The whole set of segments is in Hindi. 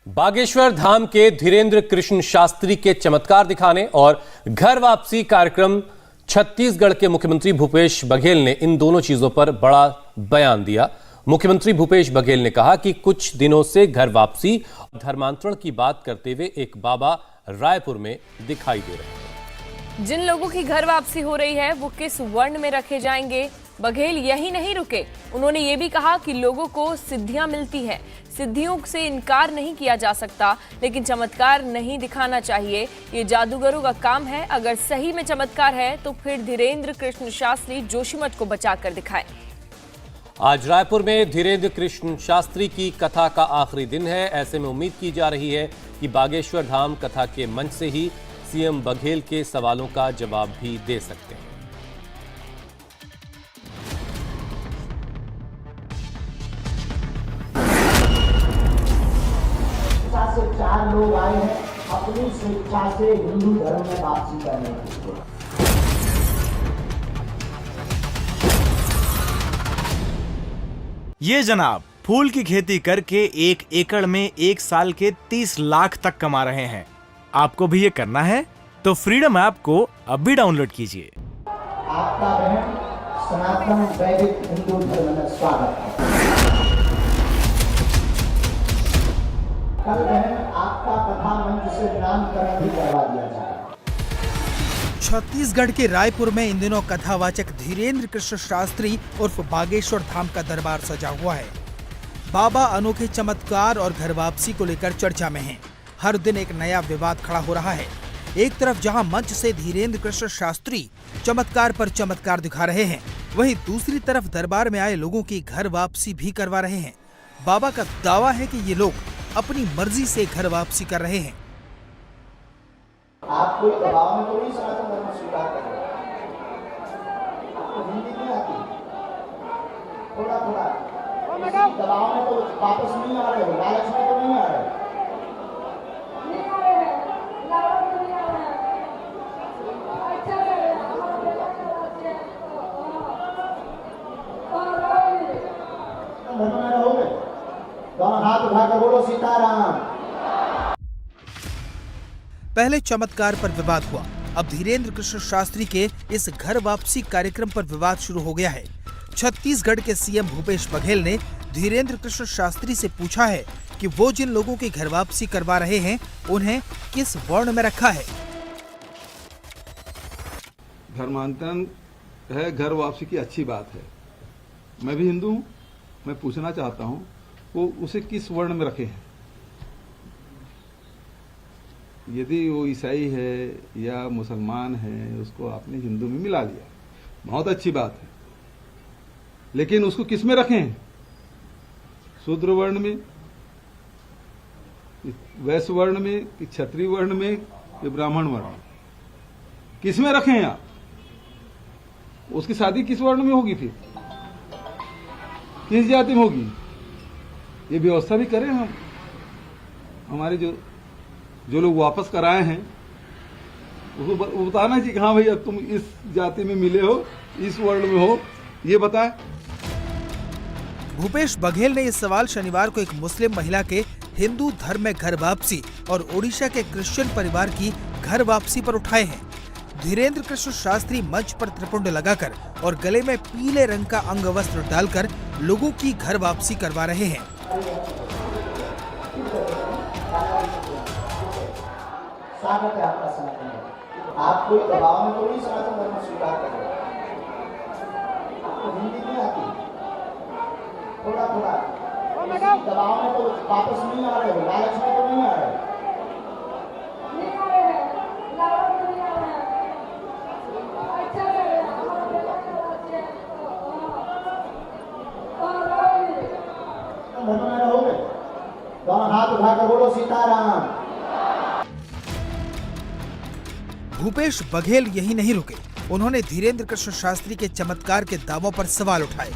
बागेश्वर धाम के धीरेन्द्र कृष्ण शास्त्री के चमत्कार दिखाने और घर वापसी कार्यक्रम छत्तीसगढ़ के मुख्यमंत्री भूपेश बघेल ने इन दोनों चीजों पर बड़ा बयान दिया। मुख्यमंत्री भूपेश बघेल ने कहा कि कुछ दिनों से घर वापसी और धर्मांतरण की बात करते हुए एक बाबा रायपुर में दिखाई दे रहे हैं। जिन लोगों की घर वापसी हो रही है वो किस वर्ण में रखे जाएंगे? बघेल यही नहीं रुके, उन्होंने ये भी कहा कि लोगों को सिद्धियां मिलती हैं, सिद्धियों से इनकार नहीं किया जा सकता, लेकिन चमत्कार नहीं दिखाना चाहिए। ये जादूगरों का काम है। अगर सही में चमत्कार है तो फिर धीरेन्द्र कृष्ण शास्त्री जोशीमठ को बचाकर दिखाएं। आज रायपुर में धीरेन्द्र कृष्ण शास्त्री की कथा का आखिरी दिन है। ऐसे में उम्मीद की जा रही है कि बागेश्वर धाम कथा के मंच से ही सीएम बघेल के सवालों का जवाब भी दे सकते हैं। 4 लोग आए हैं अपनी स्वेच्छा से हिंदू धर्म में वापसी करने के लिए। ये जनाब फूल की खेती करके 1 एकड़ में 1 साल के 30 लाख तक कमा रहे हैं। आपको भी ये करना है तो फ्रीडम ऐप को अब भी डाउनलोड कीजिए। आपका बहन सनातन वैदिक हिंदू धर्म में स्वागत है। कल बहन आपका कथा मंच से नामकरण भी करवा दिया जाएगा। छत्तीसगढ़ के रायपुर में इन दिनों कथावाचक धीरेन्द्र कृष्ण शास्त्री उर्फ बागेश्वर धाम का दरबार सजा हुआ है। बाबा अनोखे चमत्कार और घर वापसी को लेकर चर्चा में हैं। हर दिन एक नया विवाद खड़ा हो रहा है। एक तरफ जहां मंच से धीरेन्द्र कृष्ण शास्त्री चमत्कार पर चमत्कार दिखा रहे हैं, वहीं दूसरी तरफ दरबार में आए लोगों की घर वापसी भी करवा रहे हैं। बाबा का दावा है कि ये लोग अपनी मर्जी से घर वापसी कर रहे हैं। आप कोई दबाव में तो नहीं सनातन धर्म स्वीकार कर रहे? आपको हिंदी नहीं आती? थोड़ा दबाव में तो वापस नहीं आ रहे हो, लालच में तो नहीं आ रहे? धर्म में रहोगे? दोनों हाथ उठाकर बोलो सीताराम। पहले चमत्कार पर विवाद हुआ, अब धीरेन्द्र कृष्ण शास्त्री के इस घर वापसी कार्यक्रम पर विवाद शुरू हो गया है। छत्तीसगढ़ के सीएम भूपेश बघेल ने धीरेन्द्र कृष्ण शास्त्री से पूछा है कि वो जिन लोगों की घर वापसी करवा रहे हैं उन्हें किस वर्ण में रखा है। धर्मांतरण है, घर वापसी की अच्छी बात है। मैं भी हिंदू हूँ, मैं पूछना चाहता हूँ वो उसे किस वर्ण में रखे हैं। यदि वो ईसाई है या मुसलमान है, उसको आपने हिंदू में मिला लिया, बहुत अच्छी बात है, लेकिन उसको किस में रखें? शूद्र वर्ण में, वैश्य वर्ण में, कि क्षत्रिय वर्ण में, कि ब्राह्मण वर्ण में? किस में रखें आप? उसकी शादी किस वर्ण में होगी? फिर किस जाति में होगी? ये व्यवस्था भी करें हम। हमारे जो लोग वापस कराए हैं उसको बताना चाहिए कि हाँ भैया तुम इस जाति में मिले हो, इस वर्ण में हो, ये बताएं। भूपेश बघेल ने ये सवाल शनिवार को एक मुस्लिम महिला के हिंदू धर्म में घर वापसी और ओडिशा के क्रिश्चियन परिवार की घर वापसी पर उठाए हैं। धीरेन्द्र कृष्ण शास्त्री मंच पर त्रिपुंड लगाकर और गले में पीले रंग का अंग वस्त्र डालकर लोगों की घर वापसी करवा रहे हैं। स्वागत है आपका सनातन धर्म। आप कोई दबाव में तो नहीं सनातन धर्म स्वीकार कर रहे? आपको हिंदी नहीं आती? थोड़ा दबाव में तो वापस नहीं आ रहे हो, लालच में तो नहीं आ रहे? धर्म में रहोगे? दोनों हाथ उठाकर बोलो सीताराम। भूपेश बघेल यही नहीं रुके, उन्होंने धीरेन्द्र कृष्ण शास्त्री के चमत्कार के दावों पर सवाल उठाए।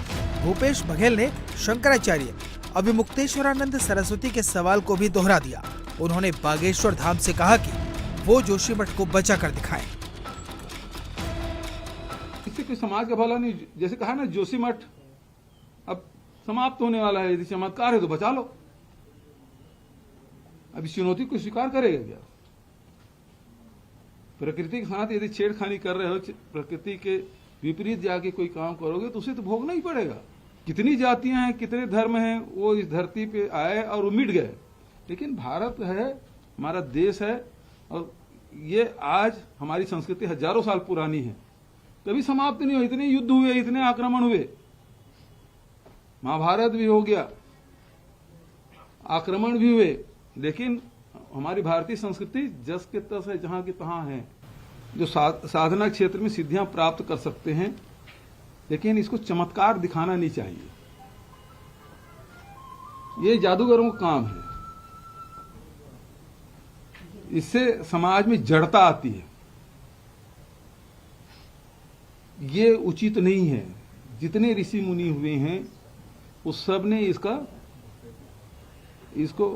भूपेश बघेल ने शंकराचार्य अभिमुक्तेश्वरानंद सरस्वती के सवाल को भी दोहरा दिया। उन्होंने बागेश्वर धाम से कहा कि वो जोशीमठ को बचा कर दिखाएं। इससे कोई समाज का भला नहीं। जैसे कहा ना, जोशीमठ अब समाप्त होने वाला है, यदि चमत्कार है तो बचा लो। अब इस चुनौती को स्वीकार करेगा क्या? प्रकृति के साथ यदि छेड़खानी कर रहे हो, प्रकृति के विपरीत जाके कोई काम करोगे तो उसे तो भोगना ही पड़ेगा। कितनी जातियां हैं, कितने धर्म हैं, वो इस धरती पे आए और वो मिट गए, लेकिन भारत है, हमारा देश है, और ये आज हमारी संस्कृति हजारों साल पुरानी है, कभी समाप्त नहीं हुई। इतने युद्ध हुए, इतने आक्रमण हुए, महाभारत भी हो गया, आक्रमण भी हुए, लेकिन हमारी भारतीय संस्कृति जस के तस है, जहां की तहां है। जो साधना क्षेत्र में सिद्धियां प्राप्त कर सकते हैं, लेकिन इसको चमत्कार दिखाना नहीं चाहिए। ये जादूगरों का काम है, इससे समाज में जड़ता आती है, ये उचित नहीं है। जितने ऋषि मुनि हुए हैं उस सब ने इसको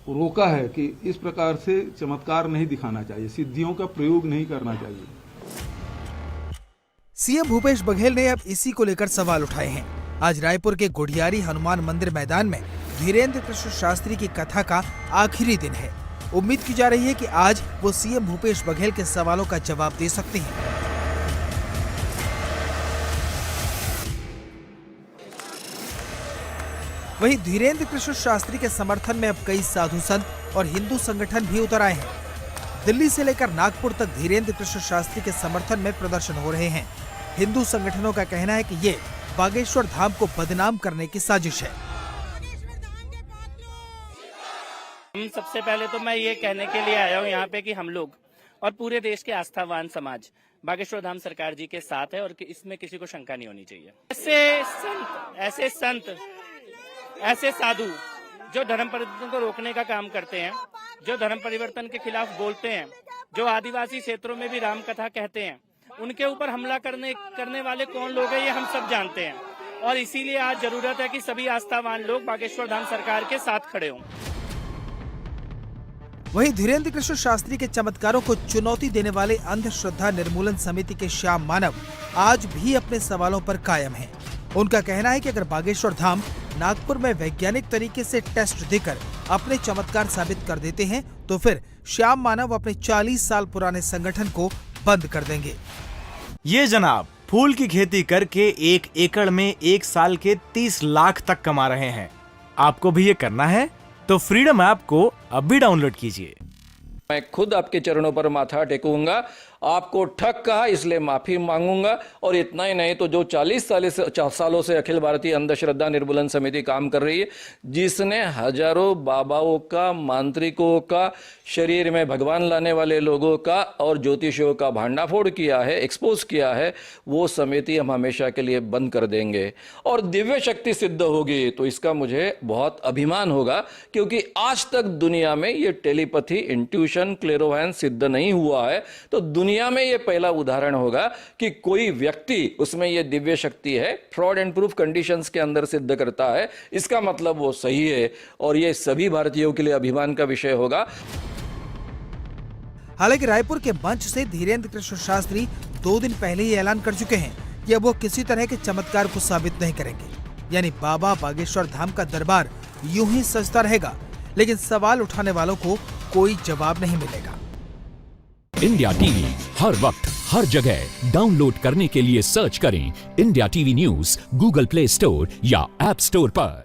रोका है कि इस प्रकार से चमत्कार नहीं दिखाना चाहिए, सिद्धियों का प्रयोग नहीं करना चाहिए। सीएम भूपेश बघेल ने अब इसी को लेकर सवाल उठाए हैं। आज रायपुर के गुढ़ियारी हनुमान मंदिर मैदान में धीरेन्द्र कृष्ण शास्त्री की कथा का आखिरी दिन है। उम्मीद की जा रही है कि आज वो सीएम भूपेश बघेल के सवालों का जवाब दे सकते हैं। वहीं धीरेन्द्र कृष्ण शास्त्री के समर्थन में अब कई साधु संत और हिंदू संगठन भी उतर आए हैं। दिल्ली से लेकर नागपुर तक धीरेन्द्र कृष्ण शास्त्री के समर्थन में प्रदर्शन हो रहे हैं। हिंदू संगठनों का कहना है कि ये बागेश्वर धाम को बदनाम करने की साजिश है। सबसे पहले तो मैं ये कहने के लिए आया हूँ यहाँ पे कि हम लोग और पूरे देश के आस्थावान समाज बागेश्वर धाम सरकार जी के साथ है और इसमें किसी को शंका नहीं होनी चाहिए। ऐसे संत ऐसे साधु जो धर्म परिवर्तन को रोकने का काम करते हैं, जो धर्म परिवर्तन के खिलाफ बोलते हैं, जो आदिवासी क्षेत्रों में भी राम कथा कहते हैं, उनके ऊपर हमला करने वाले कौन लोग हैं ये हम सब जानते हैं। और इसीलिए आज जरूरत है कि सभी आस्थावान लोग बागेश्वर धाम सरकार के साथ खड़े हों। वहीं धीरेन्द्र कृष्ण शास्त्री के चमत्कारों को चुनौती देने वाले अंधश्रद्धा निर्मूलन समिति के श्याम मानव आज भी अपने सवालों पर कायम हैं। उनका कहना है कि अगर बागेश्वर धाम नागपुर में वैज्ञानिक तरीके से टेस्ट देकर अपने चमत्कार साबित कर देते हैं तो फिर श्याम मानव अपने 40 साल पुराने संगठन को बंद कर देंगे। ये जनाब फूल की खेती करके 1 एकड़ में 1 साल के 30 लाख तक कमा रहे हैं। आपको भी ये करना है तो फ्रीडम ऐप को अब भी डाउनलोड कीजिए। मैं खुद आपके चरणों पर माथा टेकूंगा, आपको ठग कहा इसलिए माफी मांगूंगा। और इतना ही नहीं तो जो 40 सालों से अखिल भारतीय अंधश्रद्धा निर्मूलन समिति काम कर रही है, जिसने हजारों बाबाओं का, मांत्रिकों का, शरीर में भगवान लाने वाले लोगों का और ज्योतिषियों का भांडाफोड़ किया है, एक्सपोज किया है, वो समिति हम हमेशा के लिए बंद कर देंगे। और दिव्य शक्ति सिद्ध होगी तो इसका मुझे बहुत अभिमान होगा, क्योंकि आज तक दुनिया में ये टेलीपैथी, इंट्यूशन, क्लेरोवैंस सिद्ध नहीं हुआ है। तो दुनिया में ये पहला उदाहरण होगा कि कोई व्यक्ति उसमें ये दिव्य शक्ति है, फ्रॉड एंड प्रूफ कंडीशंस के अंदर सिद्ध करता है, इसका मतलब वो सही है। और ये सभी भारतीयों के लिए अभिमान का विषय होगा। हालांकि रायपुर के मंच से धीरेन्द्र कृष्ण शास्त्री 2 दिन पहले ही ऐलान कर चुके हैं कि अब वो किसी तरह के चमत्कार को साबित नहीं करेंगे। यानी बाबा बागेश्वर धाम का दरबार यूं ही सजता रहेगा, लेकिन सवाल उठाने वालों को कोई जवाब नहीं मिलेगा। इंडिया टीवी हर वक्त हर जगह डाउनलोड करने के लिए सर्च करें India TV news Google play store या ऐप स्टोर पर।